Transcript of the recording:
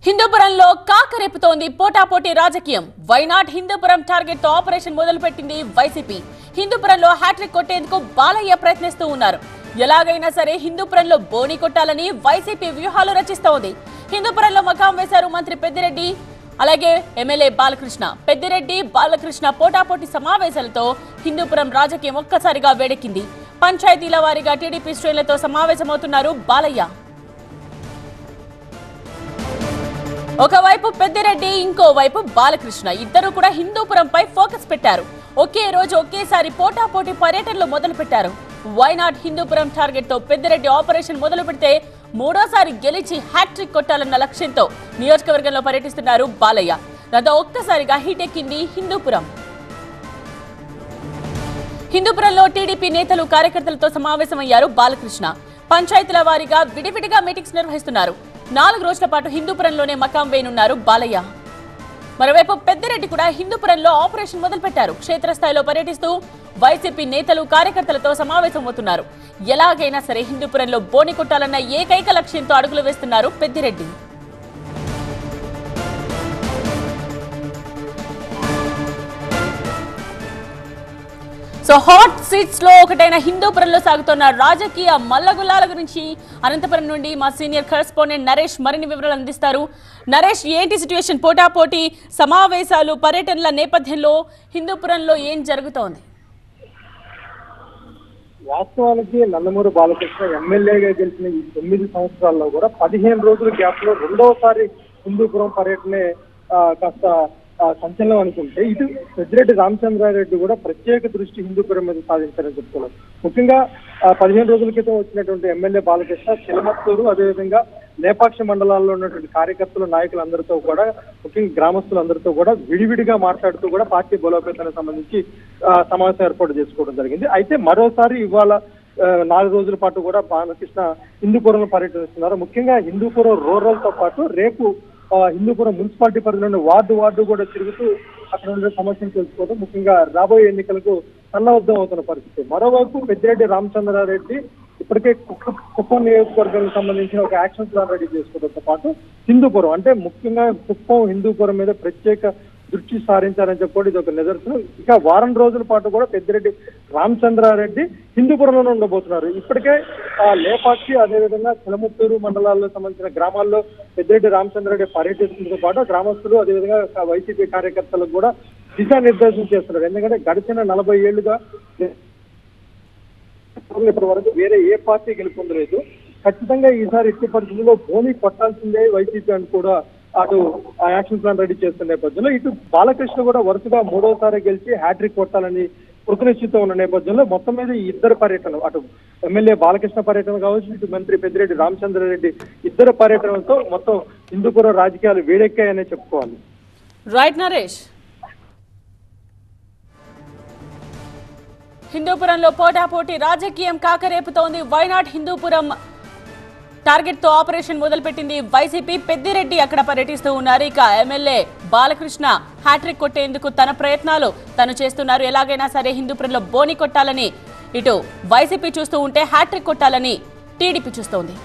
హిందూపురంలో కాకరేపుతోంది పోటాపోటీ రాజకీయం. Why not Hindupuram target తో operation మొదలుపెట్టింది వైసీపీ. హిందూపురంలో హ్యాట్రిక్ కొట్టేందుకు బాలయ్య ప్రయత్నిస్తూ ఉన్నారు. ఎలాగైనా సరే హిందూపురంలో బోని కొట్టాలని వైసీపీ వ్యూహాలు రచిస్తోంది. హిందూపురంలో మకాం వేశారు మంత్రి పెద్దిరెడ్డి, అలాగే ఎమ్మెల్యే బాలకృష్ణ. పెద్దిరెడ్డి బాలకృష్ణ పోటాపోటీ సమావేశాలతో హిందూపురం రాజకీయం ఒక్కసారిగా వేడెక్కింది. పంచాయతీల వారీగా టీడీపీ శ్రేణులతో సమావేశమవుతున్నారు బాలయ్య. ఒకవైపు పెద్దిరెడ్డి, ఇంకోవైపు బాలకృష్ణ ఇద్దరు కూడా హిందూపురంపై ఫోకస్ పెట్టారు. ఒకే రోజు ఒకేసారి పోటాపోటీ పర్యటనలు మొదలు పెట్టారు. వైనాట్ హిందూపురం టార్గెట్ తో పెద్దిరెడ్డి ఆపరేషన్ మొదలు పెడితే మూడోసారి గెలిచి హ్యాట్రిక్ కొట్టాలన్న లక్ష్యంతో నియోజకవర్గంలో పర్యటిస్తున్నారు బాలయ్య. దాంతో ఒక్కసారిగా హిట్ ఎక్కింది హిందూపురం. హిందూపురంలో టీడీపీ నేతలు కార్యకర్తలతో సమావేశమయ్యారు బాలకృష్ణ. పంచాయతీల వారీగా విడివిడిగా మీటింగ్స్ నిర్వహిస్తున్నారు. 4 రోజుల పాటు హిందూపురంలోనే మకాం వేయనున్నారు బాలయ్య. మరోవైపు పెద్దిరెడ్డి కూడా హిందూపురంలో ఆపరేషన్ మొదలుపెట్టారు. క్షేత్రస్థాయిలో పర్యటిస్తూ వైసీపీ నేతలు కార్యకర్తలతో సమావేశమవుతున్నారు. ఎలాగైనా సరే హిందూపురంలో బోని కొట్టాలన్న ఏకైక లక్ష్యంతో అడుగులు వేస్తున్నారు పెద్దిరెడ్డి. సో హాట్ సీట్స్ లో ఒకటైన హిందూపురంలో సాగుతున్న రాజకీయ మల్లగుల్లాల గురించి అనంతపురం నుండి మా సీనియర్ కరెస్పాండెంట్ నరేష్ మరిన్ని వివరాలు అందిస్తారు. నరేష్, ఏంటి సిట్యుయేషన్? పోటాపోటీ సమావేశాలు, పర్యటనల నేపథ్యంలో హిందూపురంలో ఏం జరుగుతోంది? వాస్తవానికి నందమూరి బాలకృష్ణ ఎమ్మెల్యేగా గెలిచిన ఈ 9 సంవత్సరాల్లో కూడా 15 రోజుల గ్యాప్ లో రెండవసారి హిందూపురం పర్యటనే కాస్త సంచలనం అనుకుంటే, ఇటు పెద్దిరెడ్డి రామచంద్రారెడ్డి కూడా ప్రత్యేక దృష్టి హిందూపురం మీద సాధించారని చెప్తున్నారు. ముఖ్యంగా 15 రోజుల క్రితం వచ్చినటువంటి ఎమ్మెల్యే బాలకృష్ణ చిలమత్తూరు, అదేవిధంగా లేపాక్షి మండలాల్లో ఉన్నటువంటి కార్యకర్తలు, నాయకులందరితో కూడా, ముఖ్యంగా గ్రామస్తులందరితో కూడా విడివిడిగా మాట్లాడుతూ కూడా పార్టీ బలోపేతానికి సంబంధించి సమావేశం ఏర్పాటు చేసుకోవడం జరిగింది. అయితే మరోసారి ఇవాళ 4 రోజుల పాటు కూడా బాలకృష్ణ హిందూపురంలో పర్యటిస్తున్నారు. ముఖ్యంగా హిందూపురం రూరల్ తో పాటు రేపు హిందూపురం మున్సిపాలిటీ పరిధిలోని వార్డు కూడా తిరుగుతూ అక్కడ ఉండే సమస్యలు తెలుసుకోవడం, ముఖ్యంగా రాబోయే ఎన్నికలకు సన్నద్ధం అవుతున్న పరిస్థితి. మరోవైపు పెద్దిరెడ్డి రామచంద్రారెడ్డి ఇప్పటికే కుప్పం నియోజకవర్గానికి సంబంధించిన ఒక యాక్షన్ ప్లాన్ రెడీ చేసుకోవడంతో పాటు హిందూపురం, అంటే ముఖ్యంగా కుప్పం హిందూపురం మీద ప్రత్యేక దృష్టి సారించారని చెప్పి ఇది ఒక నిదర్శనం. ఇక వారం రోజుల పాటు కూడా పెద్దిరెడ్డి రామచంద్రారెడ్డి హిందూపురంలోనే ఉండబోతున్నారు. ఇప్పటికే లేపాక్షి, అదేవిధంగా చిలముత్తూరు మండలాల్లో సంబంధించిన గ్రామాల్లో పెద్దిరెడ్డి రామచంద్రారెడ్డి పర్యటించడంతో పాటు గ్రామస్తులు, అదేవిధంగా వైసీపీ కార్యకర్తలకు కూడా దిశానిర్దేశం చేస్తున్నారు. ఎందుకంటే గడిచిన 40 ఏళ్లుగా ఇప్పటి వరకు వేరే ఏ పార్టీ గెలుపొందలేదు. ఖచ్చితంగా ఈసారి ఎట్టి పరిస్థితుల్లో బోని కొట్టాల్సిందే వైసీపీ అని కూడా అటు యాక్షన్ ప్లాన్ రెడీ చేస్తున్న నేపథ్యంలో ఇటు బాలకృష్ణ కూడా వరుసగా 3వసారి గెలిచి హ్యాట్రిక్ కొట్టాలని కృతనిశ్చితం ఉన్న నేపథ్యంలో మొత్తం మీద ఈ ఇద్దరు పర్యటనలు, అటు ఎమ్మెల్యే బాలకృష్ణ పర్యటన కావచ్చు, ఇటు మంత్రి పెద్దిరెడ్డి రామచంద్రారెడ్డి ఇద్దరు పర్యటనలతో మొత్తం హిందూపురం రాజకీయాలు వేడెక్కాయనే చెప్పుకోవాలి. రైట్ నరేష్. హిందూపురంలో పోటాపోటీ రాజకీయం కాకరేపుతోంది. వైనాట్ హిందూపురం టార్గెట్ తో ఆపరేషన్ మొదలుపెట్టింది వైసీపీ. పెద్దిరెడ్డి అక్కడ పర్యటిస్తూ ఉన్నారు. ఇక ఎమ్మెల్యే బాలకృష్ణ హ్యాట్రిక్ కొట్టేందుకు తన ప్రయత్నాలు తను చేస్తున్నారు. ఎలాగైనా సరే హిందూపురంలో బోని కొట్టాలని ఇటు వైసీపీ చూస్తూ ఉంటే హ్యాట్రిక్ కొట్టాలని టీడీపీ చూస్తోంది.